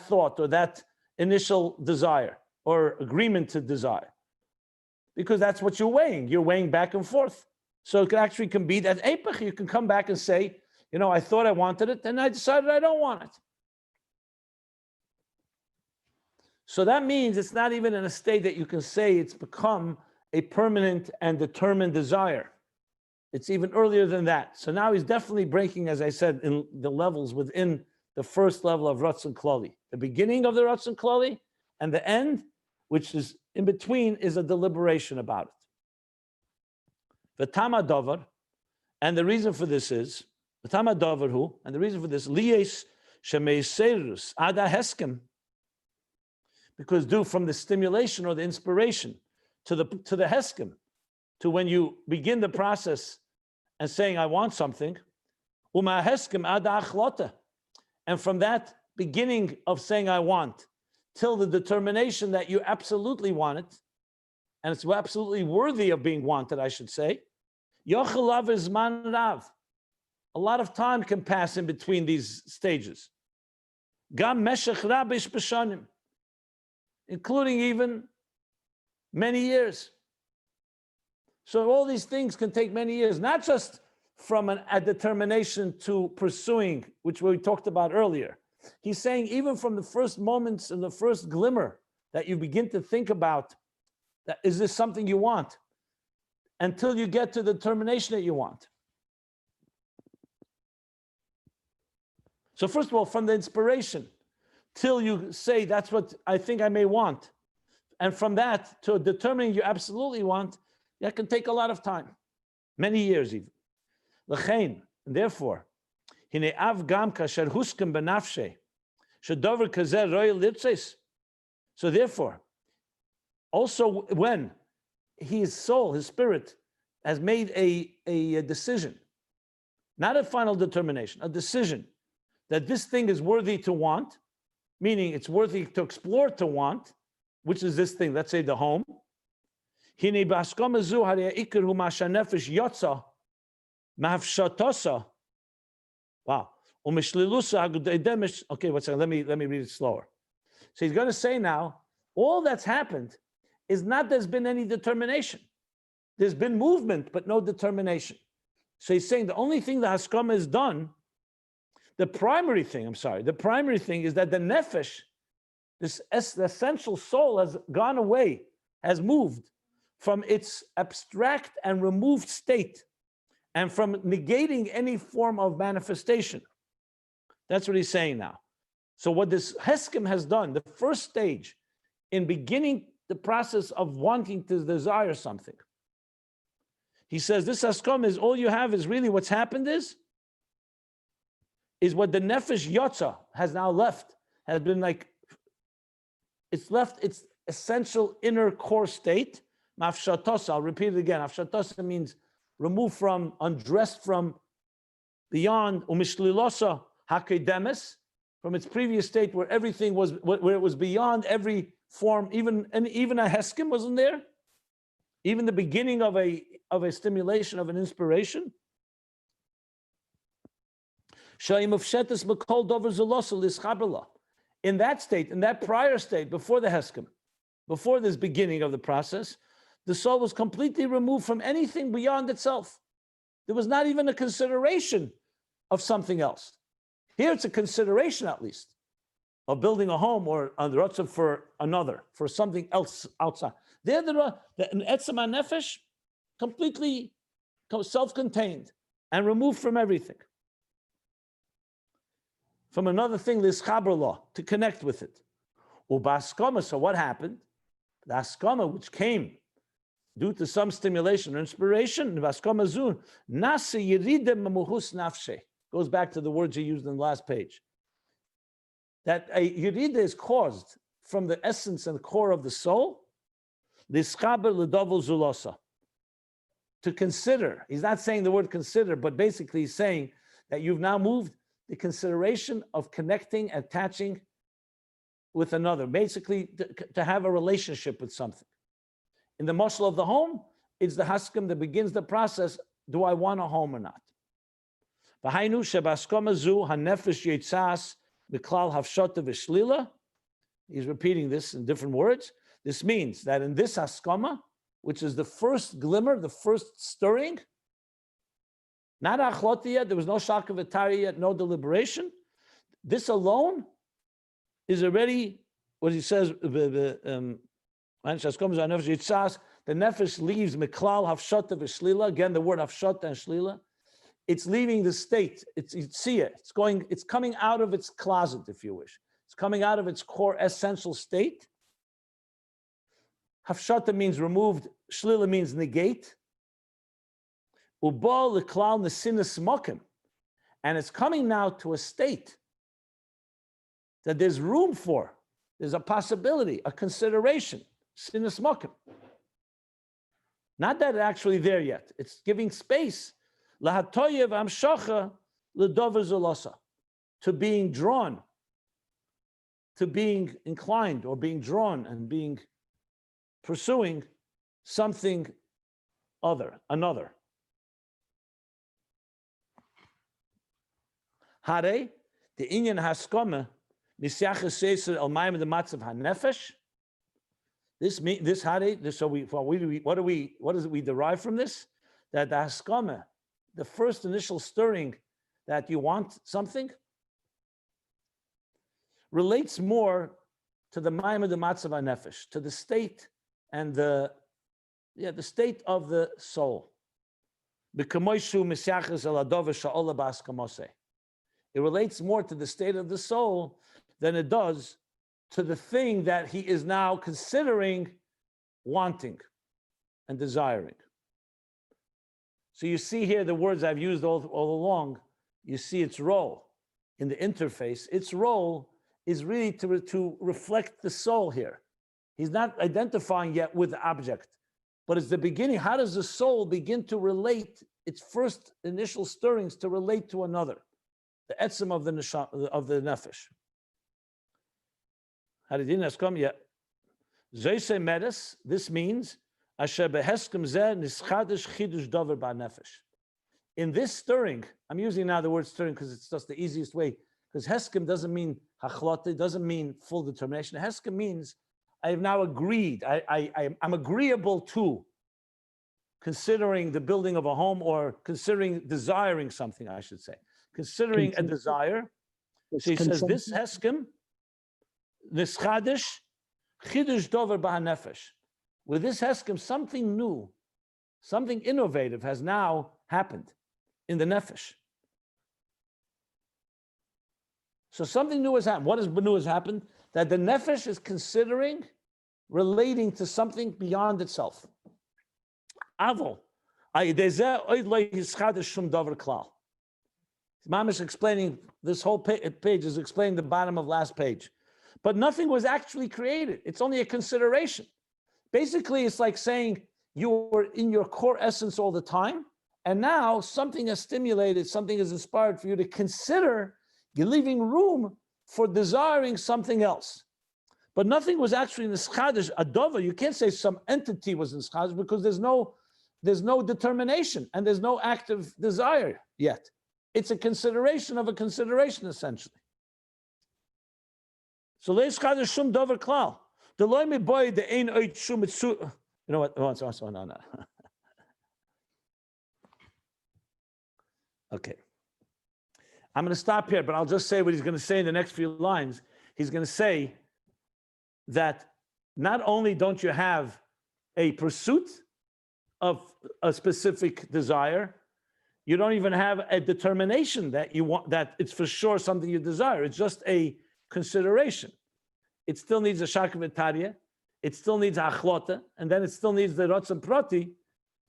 thought or that initial desire or agreement to desire. Because that's what you're weighing. You're weighing back and forth. So it actually can be that epech. You can come back and say, you know, I thought I wanted it, and I decided I don't want it. So that means it's not even in a state that you can say it's become a permanent and determined desire. It's even earlier than that. So now he's definitely breaking, as I said, in the levels within the first level of Ratzon Klali. The beginning of the Ratzon Klali and the end, which is in between, is a deliberation about it. V'tama davar, and the reason for this is, v'tama davar hu, and the reason for this, liyes shemeiserus ada heskem, because due from the stimulation or the inspiration to the heskem, to when you begin the process and saying, I want something, uma heskem ada achlota, and from that beginning of saying I want, till the determination that you absolutely want it, and it's absolutely worthy of being wanted, I should say, yochelav zman rav. A lot of time can pass in between these stages. Gam meshech rabish b'shanim, including even many years. So all these things can take many years, not just from a determination to pursuing, which we talked about earlier. He's saying even from the first moments and the first glimmer that you begin to think about, that is this something you want, until you get to the determination that you want. So first of all, from the inspiration till you say that's what I think I may want, and from that to determining you absolutely want, that can take a lot of time, many years even. L'chein, and therefore, hine av gam kasher huskem benafshe, shedover kazer royal litzes. So therefore, also when his soul, his spirit, has made a decision, not a final determination, a decision that this thing is worthy to want, meaning it's worthy to explore to want, which is this thing, let's say the home. Hine baskama zu harei ikar hu masha nefesh yotza mahafshatosa. Wow. Okay, what's that? Let me read it slower. So he's going to say now, all that's happened is not there's been any determination. There's been movement, but no determination. So he's saying the only thing the haskama has done, the primary thing is that the nefesh, the essential soul, has gone away, has moved from its abstract and removed state, and from negating any form of manifestation. That's what he's saying now. So what this Heskim has done, the first stage in beginning the process of wanting to desire something, he says this Haskom is all you have is really what's happened is what the Nefesh Yotza has now left, has been like, it's left its essential inner core state. Mafshatosa, I'll repeat it again. Mafshatosa means removed from, undressed from, beyond, umishlilosa hakedemis, from its previous state where everything was, where it was beyond every form, even a heskim wasn't there, even the beginning of a stimulation, of an inspiration. In that state, in that prior state, before the heskim, before this beginning of the process, the soul was completely removed from anything beyond itself. There was not even a consideration of something else. Here it's a consideration, at least, of building a home or a ratzon for another, for something else outside. There, the etzem nefesh, completely self-contained and removed from everything. From another thing, this chaber law, to connect with it. Ubaskama, so what happened? The askama, which came due to some stimulation or inspiration, Vaskama zun, nase yiride memuhus nafshe, goes back to the words he used in the last page. That a yiride is caused from the essence and core of the soul, l'schaber l'dovel zulosa, to consider. He's not saying the word consider, but basically he's saying that you've now moved the consideration of connecting, attaching with another, basically to have a relationship with something. In the mashal of the home, it's the haskim that begins the process. Do I want a home or not? He's repeating this in different words. This means that in this haskama, which is the first glimmer, the first stirring, not achloti yet, there was no shaka v'tari yet, no deliberation. This alone is already what he says. The the nefesh leaves miklal hafshata v'shlila. Again, the word hafshata and shlila. It's leaving the state. You see it. It's coming out of its closet, if you wish. It's coming out of its core essential state. Hafshata means removed. Shlila means negate. Uba l'klal nesinas mokim. And it's coming now to a state that there's room for. There's a possibility, a consideration. Sinas mokim. Not that it's actually there yet. It's giving space. Lahatoyev amshacha l'dover zulasa. To being drawn. To being inclined or being drawn and being pursuing something another. Hare, the inyan haskama, misyaches seser el mayim the matzav hanefesh. This hare. So what does we derive from this? That the haskama, the first initial stirring that you want something, relates more to the mayim of the matzav hanefesh, to the state and the state of the soul. It relates more to the state of the soul than it does to the thing that he is now considering wanting and desiring. So you see here the words I've used all along. You see its role in the interface. Its role is really to reflect the soul here. He's not identifying yet with the object, but it's the beginning. How does the soul begin to relate its first initial stirrings to relate to another? The etzem of the nefesh. Hadidin has come yet. Zeise medes. This means asher beheskem zeh nischadish chidush dover ba nefesh. In this stirring, I'm using now the word stirring because it's just the easiest way. Because heskem doesn't mean hachlata, it doesn't mean full determination. Heskem means I have now agreed. I'm agreeable to considering the building of a home, or desiring something, I should say. Considering a desire. So he says, this heskem, this chadish, chidush dover b'hanefesh. With this heskem, something new, something innovative has now happened in the nefesh. So something new has happened. What new has happened? That the nefesh is considering relating to something beyond itself. Avol. Mom is explaining, this whole page is explaining the bottom of last page. But nothing was actually created. It's only a consideration. Basically, it's like saying you were in your core essence all the time, and now something has stimulated, something has inspired for you to consider. You're leaving room for desiring something else. But nothing was actually in the schadish, adova. You can't say some entity was in schadish because there's no determination and there's no active desire yet. It's a consideration of a consideration, essentially. So leish schadish shum dover klal. The loy me boy the ein oit shum mitsu. You know what? Oh, no. Okay. I'm going to stop here, but I'll just say what he's going to say in the next few lines. He's going to say that not only don't you have a pursuit of a specific desire, you don't even have a determination that you want, that it's for sure something you desire. It's just a consideration. It still needs a shakavitarya, it still needs a achlota, and then it still needs the ratzon prati,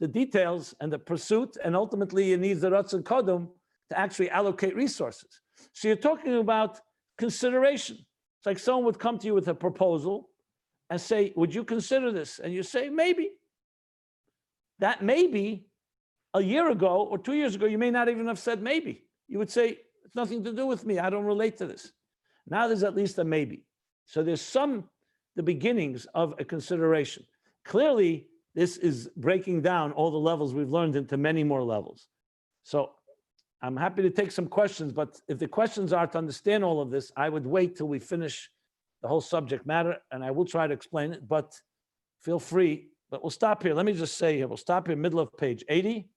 the details and the pursuit, and ultimately it needs the ratzon kodum to actually allocate resources. So you're talking about consideration. It's like someone would come to you with a proposal and say, would you consider this? And you say, maybe. That maybe, a year ago or 2 years ago, you may not even have said maybe. You would say, it's nothing to do with me. I don't relate to this. Now there's at least a maybe. So there's the beginnings of a consideration. Clearly, this is breaking down all the levels we've learned into many more levels. So I'm happy to take some questions, but if the questions are to understand all of this, I would wait till we finish the whole subject matter, and I will try to explain it, but feel free. But we'll stop here. Let me just say here, we'll stop here, middle of page 80.